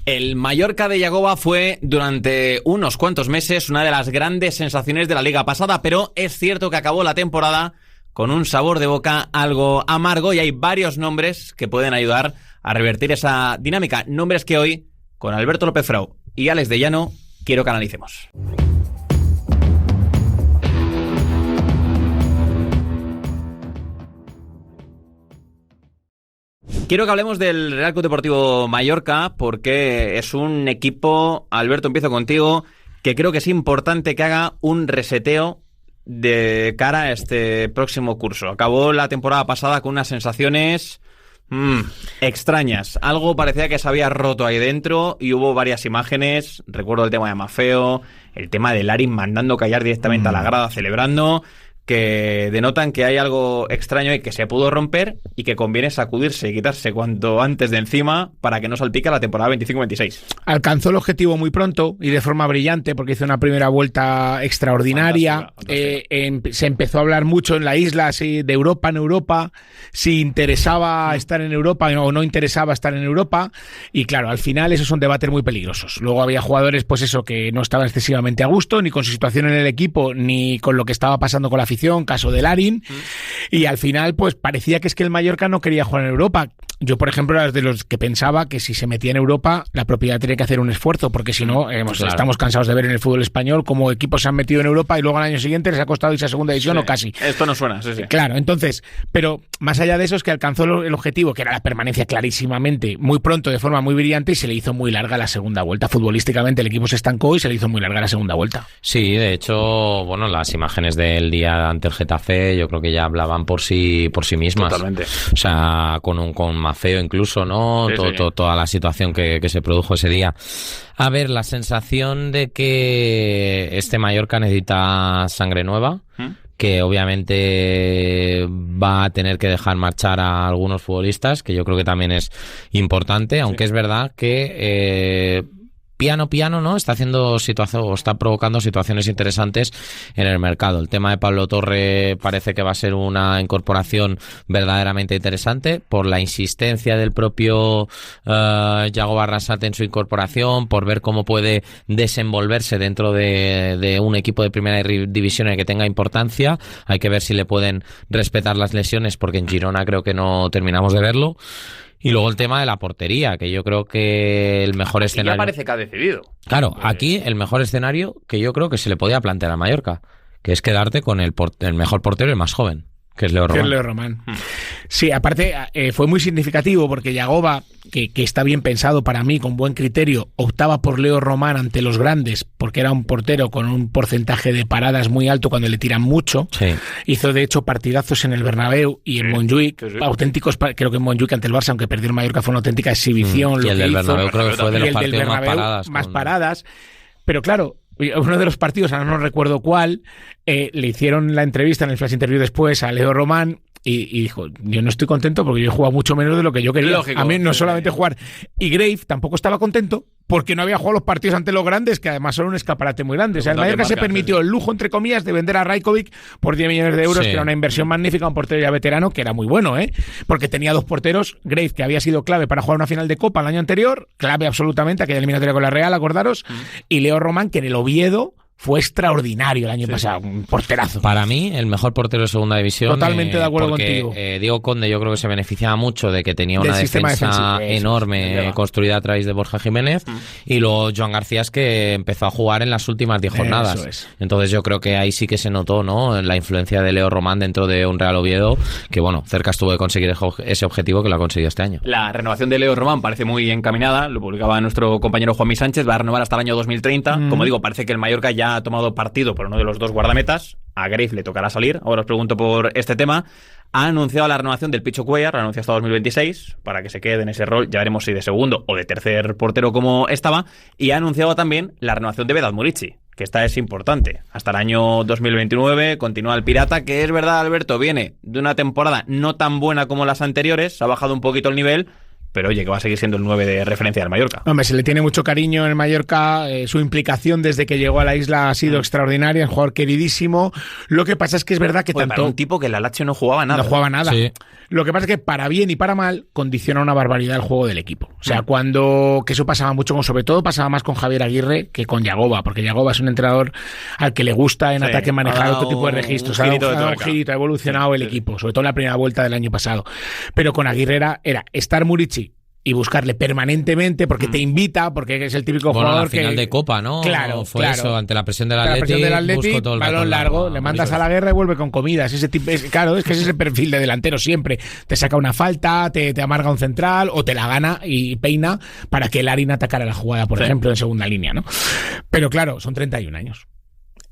El Mallorca de Yagoba fue durante unos cuantos meses una de las grandes sensaciones de la liga pasada, pero es cierto que acabó la temporada con un sabor de boca algo amargo y hay varios nombres que pueden ayudar a revertir esa dinámica. Nombres que hoy, con Alberto López Frau y Alex de Llano, quiero que analicemos. Quiero que hablemos del Real Club Deportivo Mallorca porque es un equipo, Alberto, empiezo contigo, que creo que es importante que haga un reseteo de cara a este próximo curso. Acabó la temporada pasada con unas sensaciones extrañas. Algo parecía que se había roto ahí dentro y hubo varias imágenes. Recuerdo el tema de Mafeo, el tema de Larin mandando callar directamente a la grada celebrando, que denotan que hay algo extraño y que se pudo romper y que conviene sacudirse y quitarse cuanto antes de encima para que no salpique la temporada 25-26. Alcanzó el objetivo muy pronto y de forma brillante porque hizo una primera vuelta extraordinaria. Fantástica. Se empezó a hablar mucho en la isla de Europa en Europa, si interesaba estar en Europa o no interesaba estar en Europa, y claro, al final esos son debates muy peligrosos. Luego había jugadores que no estaban excesivamente a gusto ni con su situación en el equipo ni con lo que estaba pasando con la afición, caso de Larin, y al final pues parecía que es que el Mallorca no quería jugar en Europa. Yo, por ejemplo, era de los que pensaba que si se metía en Europa, la propiedad tenía que hacer un esfuerzo, porque si no, estamos cansados de ver en el fútbol español cómo equipos se han metido en Europa y luego al año siguiente les ha costado irse a segunda división o casi. Esto no suena, sí. Claro, entonces, pero más allá de eso es que alcanzó el objetivo, que era la permanencia clarísimamente, muy pronto, de forma muy brillante, y se le hizo muy larga la segunda vuelta. Futbolísticamente el equipo se estancó y se le hizo muy larga la segunda vuelta. Sí, de hecho, bueno, las imágenes del día ante el Getafe yo creo que ya hablaban por sí mismas. Totalmente. O sea, con Mafeo incluso, ¿no? Toda la situación que se produjo ese día. A ver, la sensación de que este Mallorca necesita sangre nueva, que obviamente va a tener que dejar marchar a algunos futbolistas, que yo creo que también es importante, aunque es verdad que piano, ¿no? Está haciendo está provocando situaciones interesantes en el mercado. El tema de Pablo Torre parece que va a ser una incorporación verdaderamente interesante por la insistencia del propio Yago Barrasate en su incorporación, por ver cómo puede desenvolverse dentro de un equipo de primera división en el que tenga importancia. Hay que ver si le pueden respetar las lesiones, porque en Girona creo que no terminamos de verlo. Y luego el tema de la portería, que yo creo que el mejor escenario... Ya parece que ha decidido. Claro, aquí el mejor escenario que yo creo que se le podía plantear a Mallorca, que es quedarte con el mejor portero y el más joven, que es Leo Román. Sí, aparte fue muy significativo porque Yagoba, que está bien pensado para mí, con buen criterio, optaba por Leo Román ante los grandes porque era un portero con un porcentaje de paradas muy alto cuando le tiran mucho. Sí. Hizo de hecho partidazos en el Bernabéu y en Montjuic, auténticos, creo que en Montjuic ante el Barça, aunque perdió el Mallorca, fue una auténtica exhibición. Y el del Bernabéu creo que fue de los partidos más paradas. Pero claro, uno de los partidos, ahora no recuerdo cuál, le hicieron la entrevista en el flash interview después a Leo Román y dijo, yo no estoy contento porque yo he jugado mucho menos de lo que yo quería. Lógico, a mí no solamente jugar. Y Grave tampoco estaba contento porque no había jugado los partidos ante los grandes, que además son un escaparate muy grande. O sea, el Mallorca se permitió el lujo, entre comillas, de vender a Rajkovic por 10 millones de euros, que era una inversión magnífica, un portero ya veterano, que era muy bueno, porque tenía dos porteros, Grave, que había sido clave para jugar una final de Copa el año anterior, clave absolutamente, aquella eliminatoria con la Real, acordaros, y Leo Román, que en el Oviedo fue extraordinario el año pasado, un porterazo. Para mí, el mejor portero de segunda división. Totalmente de acuerdo contigo. Diego Conde yo creo que se beneficiaba mucho de que tenía una defensa enorme construida a través de Borja Jiménez, y luego Joan García es que empezó a jugar en las últimas 10 jornadas. Entonces yo creo que ahí sí que se notó, ¿no?, la influencia de Leo Román dentro de un Real Oviedo, que bueno, cerca estuvo de conseguir ese objetivo, que lo ha conseguido este año. La renovación de Leo Román parece muy encaminada, lo publicaba nuestro compañero Juanmi Sánchez, va a renovar hasta el año 2030. Como digo, parece que el Mallorca ya ha tomado partido por uno de los dos guardametas. A Grave le tocará salir. Ahora os pregunto por este tema. Ha anunciado la renovación del Picho Cuellar, la anuncia hasta 2026, para que se quede en ese rol. Ya veremos si de segundo o de tercer portero como estaba. Y ha anunciado también la renovación de Vedat Murici, que esta es importante. Hasta el año 2029 continúa el Pirata, que es verdad, Alberto, viene de una temporada no tan buena como las anteriores, ha bajado un poquito el nivel, pero oye, que va a seguir siendo el 9 de referencia del Mallorca. Hombre, se le tiene mucho cariño en el Mallorca, su implicación desde que llegó a la isla ha sido extraordinaria, es un jugador queridísimo. Lo que pasa es que es verdad que para un tipo que en la Lazio no jugaba nada. No jugaba nada. Sí. Lo que pasa es que para bien y para mal condiciona una barbaridad el juego del equipo. O sea, que eso pasaba mucho, sobre todo pasaba más con Javier Aguirre que con Yagoba, porque Yagoba es un entrenador al que le gusta en ataque manejar otro tipo de registros. Ha dado un girito, ha evolucionado el equipo, sobre todo en la primera vuelta del año pasado. Pero con Aguirre era estar Murici y buscarle permanentemente porque te invita, porque es el típico jugador la final que... de Copa, ¿no? Claro, fue eso, ante la presión del Atleti, busco todo el balón largo, le mandas a la guerra y vuelve con comidas. Ese tipo, claro, es que es ese perfil de delantero siempre. Te saca una falta, te amarga un central o te la gana y peina para que el Larin atacara la jugada, por ejemplo, en segunda línea, ¿no? Pero claro, son 31 años.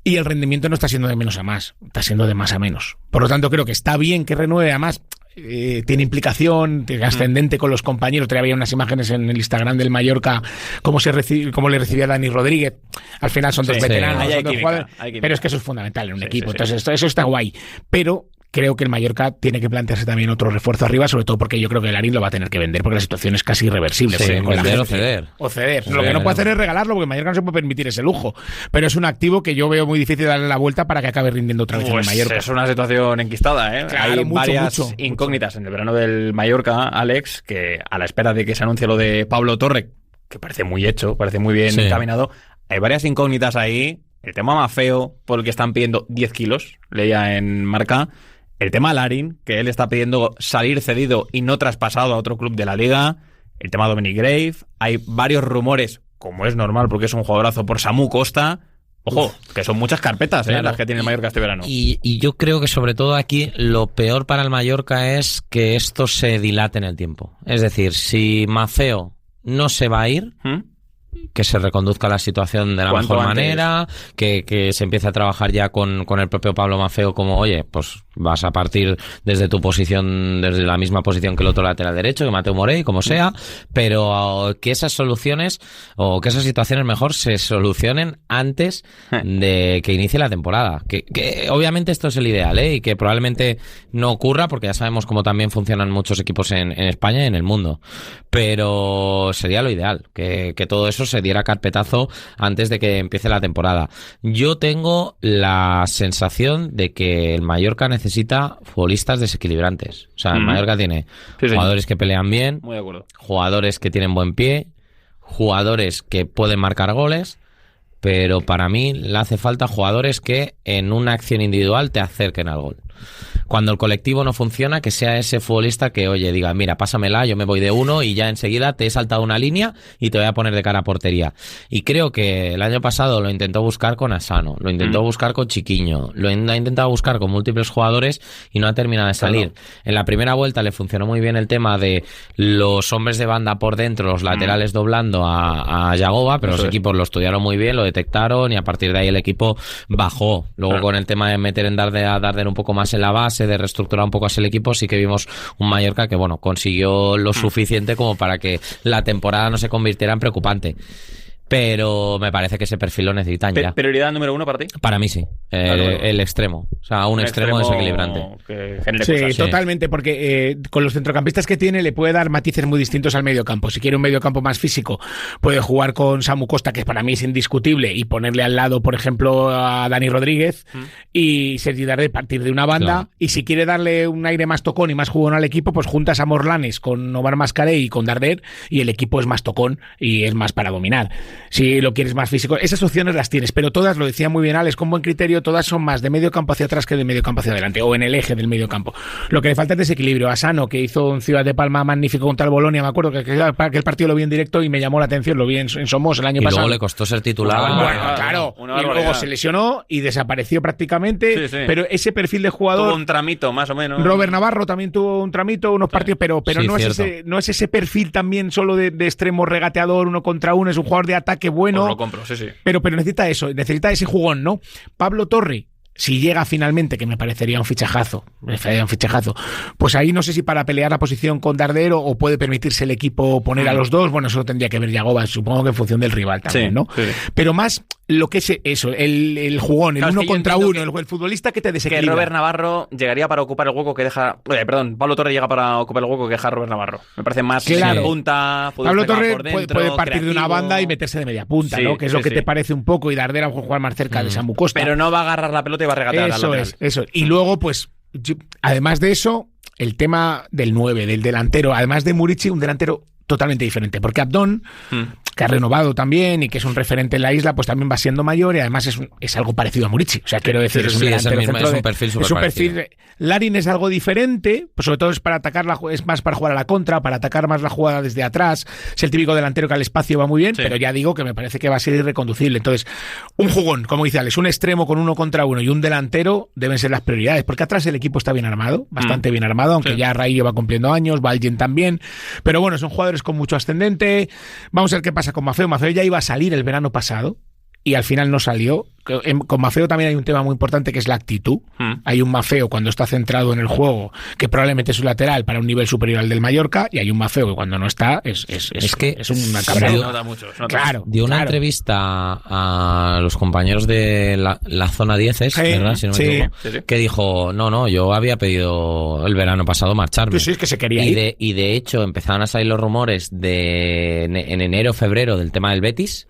Y el rendimiento no está siendo de menos a más, está siendo de más a menos. Por lo tanto, creo que está bien que renueve, además... tiene implicación, tiene ascendente con los compañeros. Todavía había unas imágenes en el Instagram del Mallorca, cómo le recibía Dani Rodríguez. Al final son dos veteranos, son dos jugadores, pero es que eso es fundamental en un equipo. Entonces, eso está guay. Pero creo que el Mallorca tiene que plantearse también otro refuerzo arriba, sobre todo porque yo creo que el Larin lo va a tener que vender, porque la situación es casi irreversible. Vender o ceder. O ceder. Lo que no puede hacer es regalarlo, porque el Mallorca no se puede permitir ese lujo. Pero es un activo que yo veo muy difícil darle la vuelta para que acabe rindiendo otra vez en el Mallorca. Es una situación enquistada, ¿eh? Claro, hay varias incógnitas en el verano del Mallorca, Alex, que a la espera de que se anuncie lo de Pablo Torre, que parece muy hecho, parece muy bien encaminado, hay varias incógnitas ahí. El tema Maffeo, por el que están pidiendo 10 kilos, leía en Marca. El tema Larin, que él está pidiendo salir cedido y no traspasado a otro club de la liga. El tema Dominic Grave. Hay varios rumores, como es normal porque es un jugadorazo, por Samu Costa. Ojo, que son muchas carpetas, claro, las que tiene el Mallorca este verano. Y yo creo que sobre todo aquí lo peor para el Mallorca es que esto se dilate en el tiempo. Es decir, si Maffeo no se va a ir... que se reconduzca la situación de la mejor manera, que se empiece a trabajar ya con el propio Pablo Maffeo como, oye, pues vas a partir desde tu posición, desde la misma posición que el otro lateral derecho, que Mateu Morey, como sea, pero que esas soluciones o que esas situaciones mejor se solucionen antes de que inicie la temporada. Que obviamente esto es el ideal, y que probablemente no ocurra porque ya sabemos cómo también funcionan muchos equipos en España y en el mundo. Pero sería lo ideal, que todo eso se diera carpetazo antes de que empiece la temporada. Yo tengo la sensación de que el Mallorca necesita futbolistas desequilibrantes. O sea, el Mallorca tiene jugadores que pelean bien, muy de acuerdo, jugadores que tienen buen pie, jugadores que pueden marcar goles, pero para mí le hace falta jugadores que en una acción individual te acerquen al gol. Cuando el colectivo no funciona, que sea ese futbolista que, oye, diga, mira, pásamela, yo me voy de uno y ya enseguida te he saltado una línea y te voy a poner de cara a portería. Y creo que el año pasado lo intentó buscar con Asano, lo intentó buscar con Chiquiño, lo ha intentado buscar con múltiples jugadores y no ha terminado de salir. Claro. En la primera vuelta le funcionó muy bien el tema de los hombres de banda por dentro, los laterales doblando a Yagoba, pero los equipos lo estudiaron muy bien, lo detectaron y a partir de ahí el equipo bajó. Luego con el tema de meter a Darder un poco más en la base, de reestructurar un poco así el equipo, sí que vimos un Mallorca que, bueno, consiguió lo suficiente como para que la temporada no se convirtiera en preocupante. Pero me parece que ese perfil lo necesitan ya. ¿Prioridad número uno para ti? Para mí sí. El extremo. O sea, un extremo desequilibrante. Sí, totalmente, porque con los centrocampistas que tiene le puede dar matices muy distintos al mediocampo. Si quiere un mediocampo más físico, puede jugar con Samu Costa, que para mí es indiscutible, y ponerle al lado, por ejemplo, a Dani Rodríguez y Sergi Darder partir de una banda. Claro. Y si quiere darle un aire más tocón y más jugón al equipo, pues juntas a Morlanes con Omar Mascaré y con Darder y el equipo es más tocón y es más para dominar. Si lo quieres más físico, esas opciones las tienes, pero todas, lo decía muy bien Alex, con buen criterio, todas son más de medio campo hacia atrás que de medio campo hacia adelante, o en el eje del medio campo. Lo que le falta es desequilibrio. Asano, que hizo un Ciudad de Palma magnífico contra el Bolonia, me acuerdo que el partido lo vi en directo y me llamó la atención, lo vi en Somos el año pasado. Y luego le costó ser titular. Bueno, claro, y luego se lesionó y desapareció prácticamente, pero ese perfil de jugador... Tuvo un tramito, más o menos. Robert Navarro también tuvo un tramito, unos partidos, pero no es ese perfil también solo de extremo regateador, uno contra uno, es un jugador de ataque bueno. Pues lo compro, sí. Pero necesita eso, necesita ese jugón, ¿no? Pablo Torre, si llega finalmente, que me parecería un fichajazo, pues ahí no sé si para pelear la posición con Darder o puede permitirse el equipo poner a los dos, bueno, eso lo tendría que ver Yagoba, supongo que en función del rival también, ¿no? Sí. Pero más lo que es eso, el jugón, el Claro, uno es que yo contra entiendo uno, el futbolista que te Que desequilibra. Robert Navarro llegaría para ocupar el hueco que deja... Pablo Torre llega para ocupar el hueco que deja Robert Navarro. Me parece más Claro. punta, Pablo Torre por dentro, puede partir de una creativo. banda y meterse de media punta, Sí, ¿no? Que es sí, lo que sí. te parece un poco, y Darder a jugar más cerca de Samu Costa. Pero no va a agarrar la pelota y va a regatear al Eso lateral. es. Y luego, pues, además de eso, el tema del 9, del delantero, además de Murici, un delantero totalmente diferente, porque Abdón, que ha renovado también y que es un referente en la isla, pues también va siendo mayor y además es algo parecido a Murici. O sea, quiero decir, es un delantero centro es un perfil súper parecido. Larin es algo diferente, pues sobre todo es para atacar, es más para jugar a la contra, para atacar más la jugada desde atrás. Es el típico delantero que al espacio va muy bien, pero ya digo que me parece que va a ser irreconducible. Entonces, un jugón, como dice Alex, un extremo con 1 contra 1 y un delantero deben ser las prioridades, porque atrás el equipo está bien armado, bastante bien armado, aunque ya Raillo va cumpliendo años, Valgen también, pero bueno, son jugadores con mucho ascendente. Vamos a ver qué pasa con Maffeo. Maffeo ya iba a salir el verano pasado y al final no salió. Con Maffeo también hay un tema muy importante que es la actitud. Hay un Maffeo cuando está centrado en el juego que probablemente es un lateral para un nivel superior al del Mallorca, y hay un Maffeo que cuando no está es una cabra. Claro, dio una entrevista a los compañeros de la zona 10, ¿verdad? Si no me equivoco, que dijo, no, yo había pedido el verano pasado marcharme. Sí, es que se quería ir. Y de hecho empezaron a salir los rumores en enero, febrero del tema del Betis,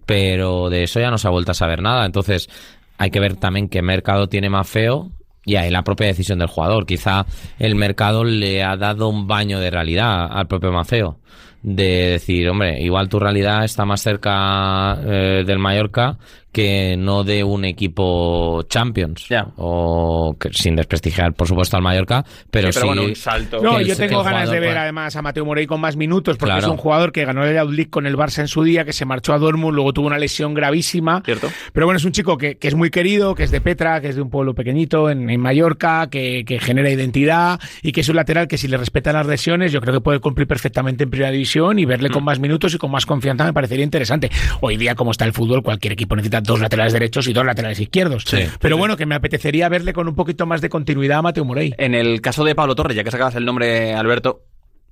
pero de eso ya no se ha vuelto a saber nada. Entonces hay que ver también qué mercado tiene Maffeo y ahí la propia decisión del jugador. Quizá el mercado le ha dado un baño de realidad al propio Maffeo, de decir, hombre, igual tu realidad está más cerca del Mallorca que no de un equipo Champions, o que, sin desprestigiar por supuesto al Mallorca, pero sí, bueno, un salto. No, yo tengo ganas de ver además a Mateu Morey con más minutos, porque es un jugador que ganó el Youth League con el Barça en su día, que se marchó a Dortmund, luego tuvo una lesión gravísima. Cierto. Pero bueno, es un chico que es muy querido, que es de Petra, que es de un pueblo pequeñito en Mallorca, que genera identidad y que es un lateral que, si le respetan las lesiones, yo creo que puede cumplir perfectamente en primera división, y verle con más minutos y con más confianza me parecería interesante. Hoy día, como está el fútbol, cualquier equipo necesita 2 laterales derechos y 2 laterales izquierdos. Pero bueno, que me apetecería verle con un poquito más de continuidad a Mateu Morey. En el caso de Pablo Torre, ya que sacabas el nombre, Alberto,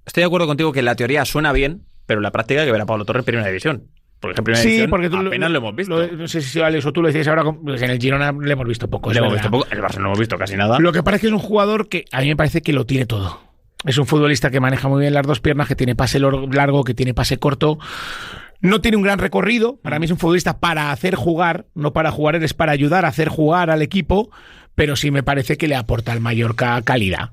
estoy de acuerdo contigo que la teoría suena bien, pero en la práctica hay que ver a Pablo Torre en primera división. Porque en primera división porque tú apenas lo hemos visto. No sé si Alex o tú lo decías ahora, pues en el Girona le hemos visto poco. Le hemos visto poco, el Barça no hemos visto casi nada. Lo que parece que es un jugador que a mí me parece que lo tiene todo. Es un futbolista que maneja muy bien las dos piernas, que tiene pase largo, que tiene pase corto. No tiene un gran recorrido. Para mí es un futbolista para hacer jugar, no para jugar, es para ayudar a hacer jugar al equipo, pero sí me parece que le aporta al Mallorca calidad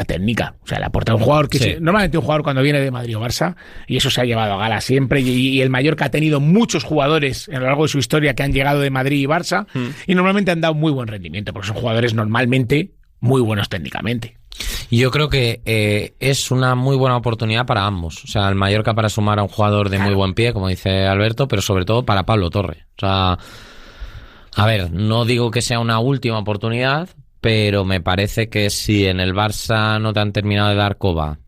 técnica. O sea, le aporta un jugador que normalmente un jugador cuando viene de Madrid o Barça, y eso se ha llevado a gala siempre, y el Mallorca ha tenido muchos jugadores a lo largo de su historia que han llegado de Madrid y Barça, y normalmente han dado muy buen rendimiento, porque son jugadores normalmente muy buenos técnicamente. Yo creo que es una muy buena oportunidad para ambos. O sea, el Mallorca para sumar a un jugador de muy buen pie, como dice Alberto, pero sobre todo para Pablo Torre. O sea, a ver, no digo que sea una última oportunidad, pero me parece que si en el Barça no te han terminado de dar coba,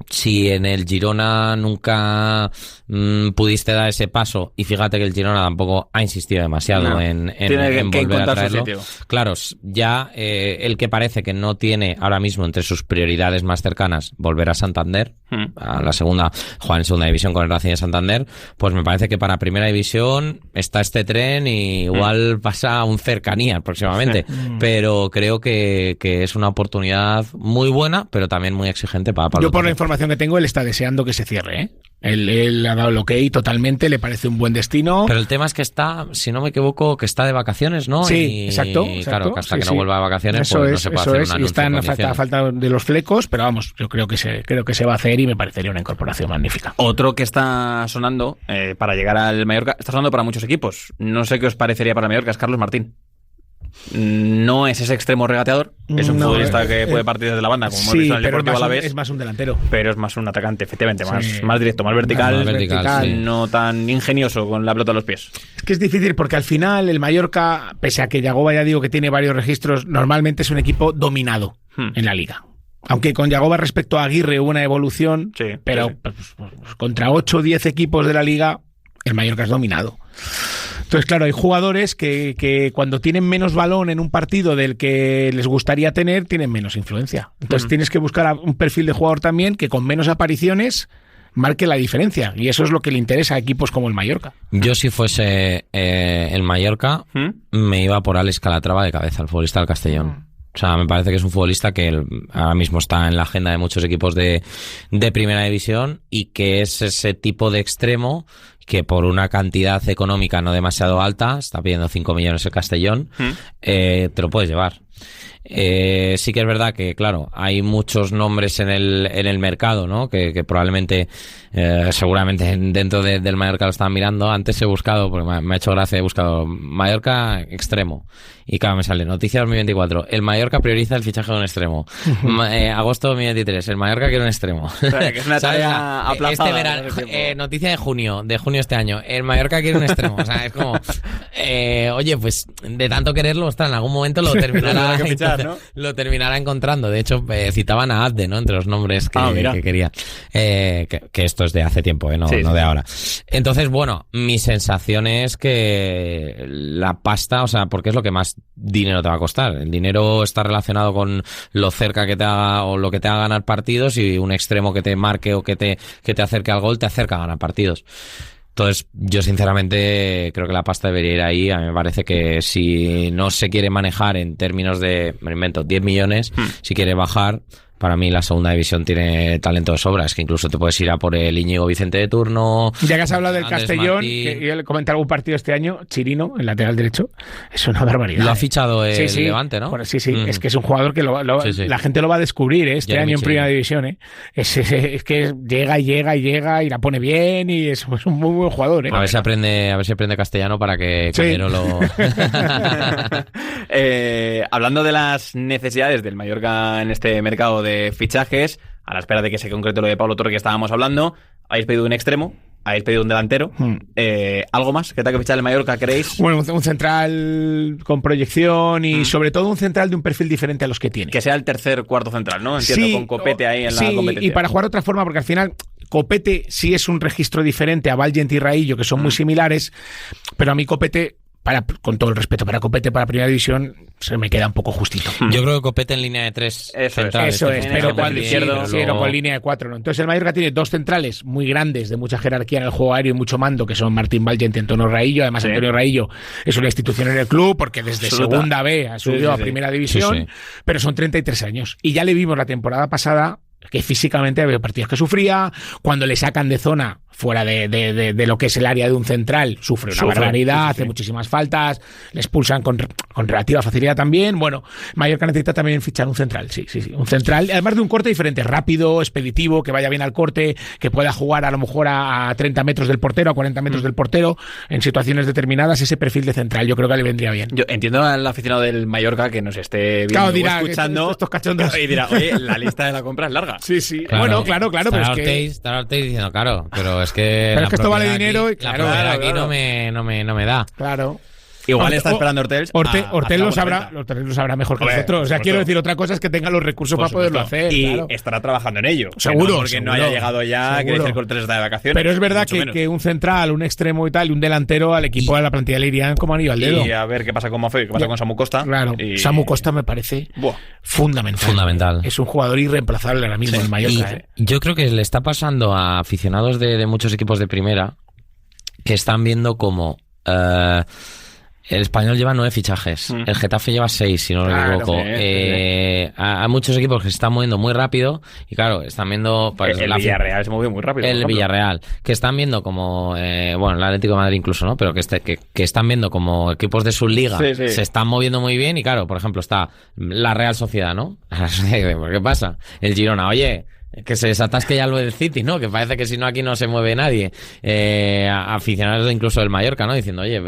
si en el Girona nunca pudiste dar ese paso, y fíjate que el Girona tampoco ha insistido demasiado en volver a traerlo, claro, ya el que parece que no tiene ahora mismo entre sus prioridades más cercanas volver a Santander, a la segunda, jugar en segunda división con el Racing de Santander, pues me parece que para primera división está este tren y igual pasa a un Cercanías próximamente, pero creo que es una oportunidad muy buena, pero también muy exigente para Pablo. Yo, por la información que tengo, él está deseando que se cierre, ¿eh? Él ha dado el ok totalmente, le parece un buen destino. Pero el tema es que está, si no me equivoco, que está de vacaciones, ¿no? Sí, exacto. Claro, que hasta que no vuelva de vacaciones, eso pues no se puede hacer un anuncio. Y está a falta de los flecos, pero vamos, yo creo que se va a hacer y me parecería una incorporación magnífica. Otro que está sonando para llegar al Mallorca, está sonando para muchos equipos. No sé qué os parecería para el Mallorca, es Carlos Martín. No es ese extremo regateador, es un futbolista que puede partir desde la banda, como hemos visto en el Deportivo Alavés. Es más un delantero. Pero es más un atacante, efectivamente, más directo, más vertical, no tan ingenioso con la pelota a los pies. Es que es difícil porque al final el Mallorca, pese a que Yagoba ya digo que tiene varios registros, normalmente es un equipo dominado en la liga. Aunque con Yagoba respecto a Aguirre hubo una evolución, pero pues, contra 8 o 10 equipos de la liga, el Mallorca es dominado. Entonces, claro, hay jugadores que cuando tienen menos balón en un partido del que les gustaría tener, tienen menos influencia. Entonces tienes que buscar un perfil de jugador también que con menos apariciones marque la diferencia. Y eso es lo que le interesa a equipos como el Mallorca. Yo si fuese el Mallorca, me iba por Alex Calatrava de cabeza, el futbolista del Castellón. O sea, me parece que es un futbolista que ahora mismo está en la agenda de muchos equipos de primera división y que es ese tipo de extremo que por una cantidad económica no demasiado alta, está pidiendo 5 millones el Castellón, te lo puedes llevar. Sí que es verdad que, claro, hay muchos nombres en el mercado, ¿no? Que probablemente, seguramente dentro del Mallorca lo están mirando. Antes he buscado, porque me ha hecho gracia, he buscado Mallorca extremo. Y claro, me sale Noticias 2024. El Mallorca prioriza el fichaje de un extremo. Agosto 2023. El Mallorca quiere un extremo. O sea, que es una tarea aplazada. Este verano, noticia de junio este año. El Mallorca quiere un extremo. O sea, es como, oye, pues de tanto quererlo, ostras, en algún momento lo terminará, ¿no? Lo terminará encontrando. De hecho, citaban a Abde, ¿no? Entre los nombres que quería. Que esto es de hace tiempo, no de ahora. Entonces, bueno, mi sensación es que la pasta, o sea, porque es lo que más dinero te va a costar. El dinero está relacionado con lo cerca que te haga o lo que te haga ganar partidos, y un extremo que te marque o que te acerque al gol te acerca a ganar partidos. Entonces, yo sinceramente creo que la pasta debería ir ahí. A mí me parece que si no se quiere manejar en términos de, me invento, 10 millones, si quiere bajar, para mí la segunda división tiene talento de sobra. Es que incluso te puedes ir a por el Íñigo Vicente de turno. Ya que has hablado del Andrés Castellón, Martín. que yo le comenté algún partido este año, Chirino, el lateral derecho, es una barbaridad. Lo ha fichado el Sí. Levante, ¿no? Bueno, sí. Es que es un jugador que Sí. la gente lo va a descubrir este Jeremy año en Chirino. primera división. Es que llega y la pone bien, y es un muy buen jugador. A ver si aprende castellano para que Calero lo... Hablando de las necesidades del Mallorca en este mercado de fichajes, a la espera de que se concrete lo de Pablo Torre que estábamos hablando, habéis pedido un extremo, habéis pedido un delantero. ¿Algo más que tenga que fichar el Mallorca, queréis? Bueno, un central con proyección y sobre todo un central de un perfil diferente a los que tiene. Que sea el tercer, cuarto central, ¿no? Entiendo, con Copete ahí en la competencia. Y para jugar de otra forma, porque al final Copete sí es un registro diferente a Valgent y Raillo, que son muy similares, pero a mí Copete, con todo el respeto para Copete, para Primera División, se me queda un poco justito. Yo creo que Copete en línea de 3 centrales. Eso es, pero cuando izquierdo, no con línea de 4, ¿no? Entonces el Mallorca tiene dos centrales muy grandes, de mucha jerarquía en el juego aéreo y mucho mando, que son Martín Valgent y Antonio Raillo. Además, Antonio Raillo es una institución en el club, porque desde segunda B ha subido a Primera División, pero son 33 años. Y ya le vimos la temporada pasada que físicamente había partidos que sufría, cuando le sacan de zona fuera de lo que es el área de un central, sufre una barbaridad, hace muchísimas faltas, le expulsan con relativa facilidad también. Bueno, Mallorca necesita también fichar un central, sí, un central, además de un corte diferente, rápido, expeditivo, que vaya bien al corte, que pueda jugar a lo mejor a 30 metros del portero, a 40 metros del portero, en situaciones determinadas. Ese perfil de central yo creo que le vendría bien. Yo entiendo al aficionado del Mallorca que nos esté viendo, dirá, escuchando, estos cachondos, y dirá, oye, la lista de la compra es larga. Sí. Claro. Bueno, claro, pero es que... Estará Ortiz diciendo, claro, pero es que... Pero es que esto vale dinero y claro, aquí no me da. Claro. Igual está esperando Hortel. Hortel lo sabrá mejor que nosotros. O sea, quiero decir, otra cosa es que tenga los recursos para poderlo hacer. Y claro, estará trabajando en ello. Seguro. Porque no haya llegado ya, quiere decir que Hortel está de vacaciones. Pero es verdad que un central, un extremo y tal, y un delantero al equipo de la plantilla le irían como anillo al dedo. Y a ver qué pasa con Mafeo y qué pasa con Samu Costa. Claro. Samu Costa me parece fundamental. Es un jugador irreemplazable ahora mismo en Mallorca. Yo creo que le está pasando a aficionados de muchos equipos de primera que están viendo como... el Español lleva 9 fichajes, el Getafe lleva 6, si no me equivoco. Hay muchos equipos que se están moviendo muy rápido y claro, están viendo... Pues, el Villarreal se movió muy rápido. El Villarreal, que están viendo como... bueno, el Atlético de Madrid incluso, ¿no? Pero que están viendo como equipos de su liga se están moviendo muy bien y claro, por ejemplo, está la Real Sociedad, ¿no? ¿Qué pasa? El Girona, oye... Que se desatasque ya lo del City, ¿no? Que parece que si no aquí no se mueve nadie. Aficionados incluso del Mallorca, ¿no? Diciendo, oye,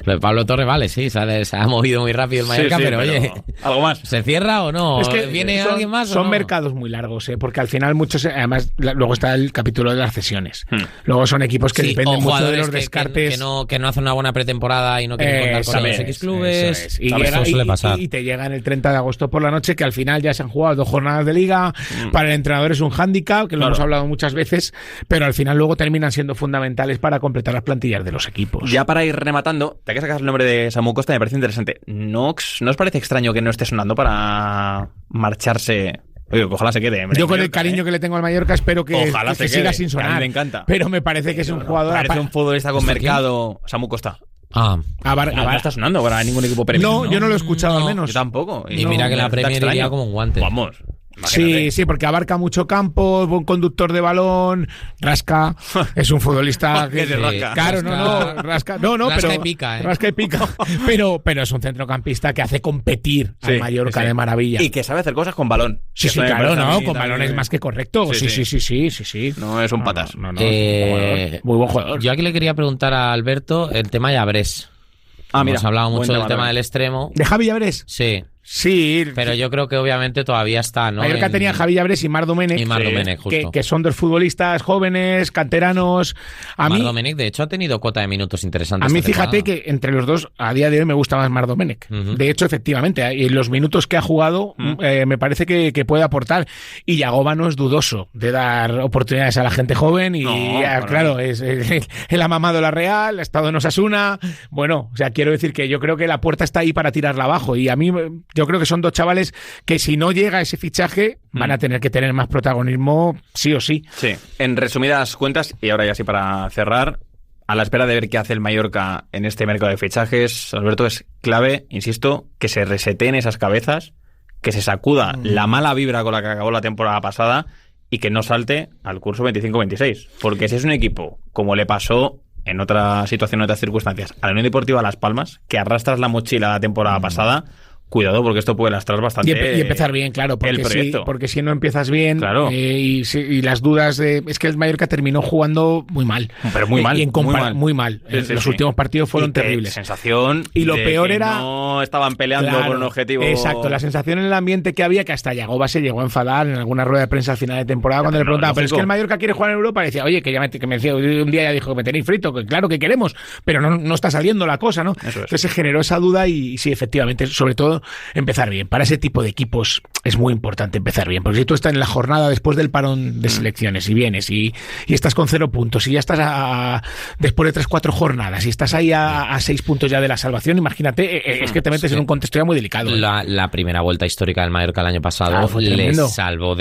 lo de Pablo Torre, vale, sí, se ha movido muy rápido el Mallorca, pero oye, ¿algo más? ¿se cierra o no? Es que ¿Viene alguien más o son no? mercados muy largos, porque al final muchos, además, luego está el capítulo de las cesiones. Luego son equipos que dependen mucho de los descartes. Que no hacen una buena pretemporada y no quieren contar con los X clubes. Y te llega en el 30 de agosto por la noche, que al final ya se han jugado 2 jornadas de liga. Para el entrenador es un hándicap, que lo hemos hablado muchas veces, pero al final luego terminan siendo fundamentales para completar las plantillas de los equipos. Ya para ir rematando, ya que sacas el nombre de Samu Costa, me parece interesante. ¿No os parece extraño que no esté sonando para marcharse Oye, ojalá se quede. Yo con el cariño que le tengo al Mallorca espero que siga sin sonar. A mí me encanta. Pero me parece que es un jugador... Parece un futbolista con mercado. Samu Costa. No está sonando para ningún equipo Premier. No, yo no lo he escuchado al menos. Yo tampoco. Y mira que la Premier iría como un guante. Vamos. Imagínate. Sí, porque abarca mucho campo, buen conductor de balón, rasca, es un futbolista que rasca. Claro, rasca y pica, rasca y pica, pero es un centrocampista que hace competir al Mallorca de maravilla y que sabe hacer cosas con balón. Sí, claro, con balón es más que correcto. Sí. No es un patas. No, muy buen jugador. Yo aquí le quería preguntar a Alberto el tema de Llabrés. Mira, hemos hablado mucho del tema del extremo. ¿De Javi Llabrés? Sí, pero yo creo que obviamente todavía está, ¿no? Mallorca tenía Javi Llabrés y Marc Domènech, justo. Que son dos futbolistas jóvenes, canteranos. Marc Domènech, de hecho, ha tenido cuota de minutos interesantes. A mí, fíjate que entre los dos, a día de hoy me gusta más Marc Domènech. De hecho, efectivamente, en los minutos que ha jugado, me parece que puede aportar. Y Yagoba no es dudoso de dar oportunidades a la gente joven. Y claro, él ha mamado la Real, ha estado en Osasuna. Bueno, o sea, quiero decir que yo creo que la puerta está ahí para tirarla abajo. Y a mí... Yo creo que son dos chavales que si no llega ese fichaje van a tener que tener más protagonismo sí o sí. Sí, en resumidas cuentas, y ahora ya sí para cerrar, a la espera de ver qué hace el Mallorca en este mercado de fichajes, Alberto, es clave, insisto, que se reseteen esas cabezas, que se sacuda la mala vibra con la que acabó la temporada pasada y que no salte al curso 25-26. Porque si es un equipo, como le pasó en otra situación, en otras circunstancias, a la Unión Deportiva Las Palmas, que arrastras la mochila la temporada pasada... Cuidado, porque esto puede lastrar bastante. Y empezar bien, claro. Porque si no empiezas bien, claro. Y las dudas de... Es que el Mallorca terminó jugando muy mal. Pero muy mal. Muy mal. Los últimos partidos fueron terribles. Sensación. Y lo peor que era... no estaban peleando por un objetivo. Exacto. La sensación en el ambiente que había, que hasta Yagoba se llegó a enfadar en alguna rueda de prensa al final de temporada cuando le preguntaba, pero es que el Mallorca quiere jugar en Europa. Y decía, oye, que me decía, un día ya dijo que me tenéis frito, que claro que queremos, pero no está saliendo la cosa, ¿no? Entonces se generó esa duda y sí, efectivamente, sobre todo empezar bien. Para ese tipo de equipos es muy importante empezar bien, porque si tú estás en la jornada después del parón de selecciones y vienes y estás con 0 puntos y ya estás después de 3-4 jornadas y estás ahí a 6 puntos ya de la salvación, imagínate, es que te metes en un contexto ya muy delicado. La primera vuelta histórica del Mallorca el año pasado le salvó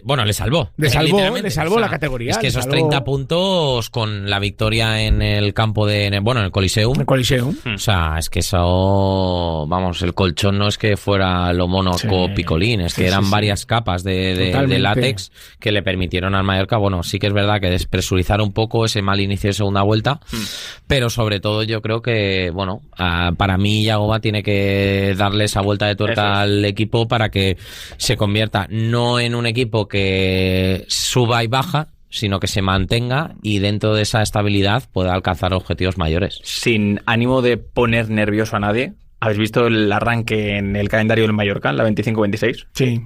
bueno, le salvó. Le salvó la categoría. Es que esos 30 puntos con la victoria en el campo en el Coliseum. O sea, es que eso, vamos, el colchón no es que fuera lo Mónaco Picolín, es que eran varias capas de látex que le permitieron al Mallorca, bueno, sí que es verdad que despresurizar un poco ese mal inicio de segunda vuelta, pero sobre todo yo creo que, bueno, para mí Yagoba tiene que darle esa vuelta de tuerca al equipo para que se convierta no en un equipo que suba y baja, sino que se mantenga y dentro de esa estabilidad pueda alcanzar objetivos mayores. Sin ánimo de poner nervioso a nadie, ¿habéis visto el arranque en el calendario del Mallorca, la 25-26? Sí.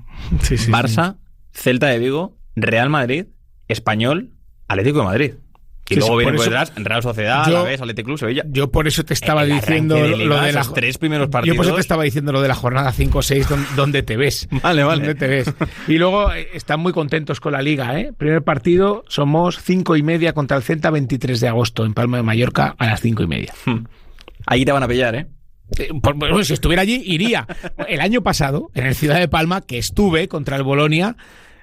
Barça, Celta de Vigo, Real Madrid, Español, Atlético de Madrid. Y luego viene por detrás Real Sociedad, Alavés, Athletic Club, Sevilla. Yo por eso te estaba diciendo lo de los 3 primeros partidos. Yo por eso te estaba diciendo lo de la jornada 5-6, donde te ves. Vale. Donde te ves. Y luego están muy contentos con la Liga, ¿eh? Primer partido, somos 5:30 contra el Celta, 23 de agosto, en Palma de Mallorca, a las 5:30. Ahí te van a pillar, ¿eh? Bueno, si estuviera allí, iría. El año pasado, en el Ciudad de Palma, que estuve contra el Bolonia,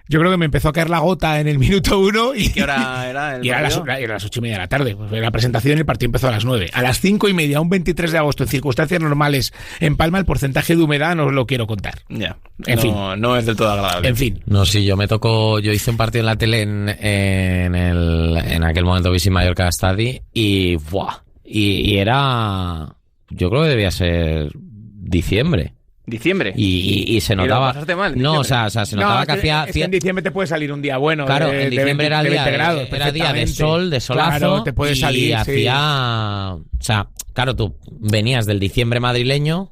yo creo que me empezó a caer la gota en el minuto 1. ¿Y qué hora era el partido? Era las 8:30 de la tarde. La presentación y el partido empezó a las 9. A las 5:30, un 23 de agosto, en circunstancias normales, en Palma, el porcentaje de humedad no os lo quiero contar. Ya. En fin. No es del todo agradable. En fin. No, sí, yo hice un partido en la tele en aquel momento Vichy Mallorca Stadi y ¡buah! Y era... Yo creo que debía ser diciembre. Y se notaba. ¿Lo pasaste mal? No, o sea, se notaba que hacía. En diciembre te puede salir un día bueno. Claro, en diciembre era día de sol, de solazo. Claro, te puede salir. Y hacía. O sea, claro, tú venías del diciembre madrileño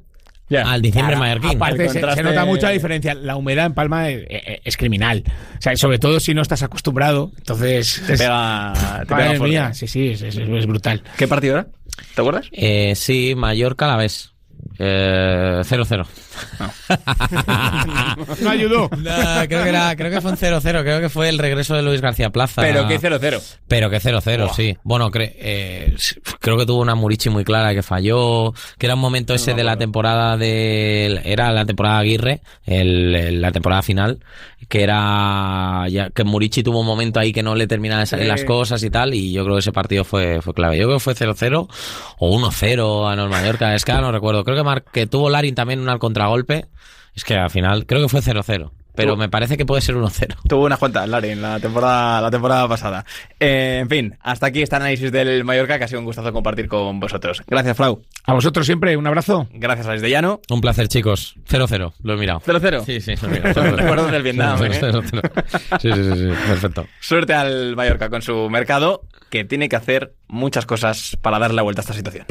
al diciembre mallorquín. Aparte, se nota mucho la diferencia. La humedad en Palma es criminal. O sea, sobre todo si no estás acostumbrado. Entonces. Te pega fuerte. Sí, es brutal. ¿Qué partido era? ¿Te acuerdas? Sí, Mallorca Alavés. 0-0. No ayudó. No, creo que fue un 0-0. Creo que fue el regreso de Luis García Plaza. Pero que 0-0. Pero que 0-0, sí. Bueno, creo que tuvo una Murici muy clara que falló. Que era un momento ese de la temporada era la temporada Aguirre, la temporada final. Que era que Murici tuvo un momento ahí que no le terminaba de salir las cosas y tal. Y yo creo que ese partido fue clave. Yo creo que fue 0-0 o 1-0 a Mallorca. Es que no recuerdo. Creo que tuvo Larin también al contragolpe. Es que al final creo que fue 0-0. Pero me parece que puede ser 1-0. Tuvo unas cuantas, Larin, en la temporada pasada. En fin, hasta aquí este análisis del Mallorca, que ha sido un gustazo compartir con vosotros. Gracias, Flau. A vosotros siempre, un abrazo. Gracias, Alex de Llano. Un placer, chicos. 0-0, lo he mirado. 0-0. Sí, lo he mirado. Recuerdos del Vietnam. 0-0. Sí, perfecto. Suerte al Mallorca con su mercado, que tiene que hacer muchas cosas para darle la vuelta a esta situación.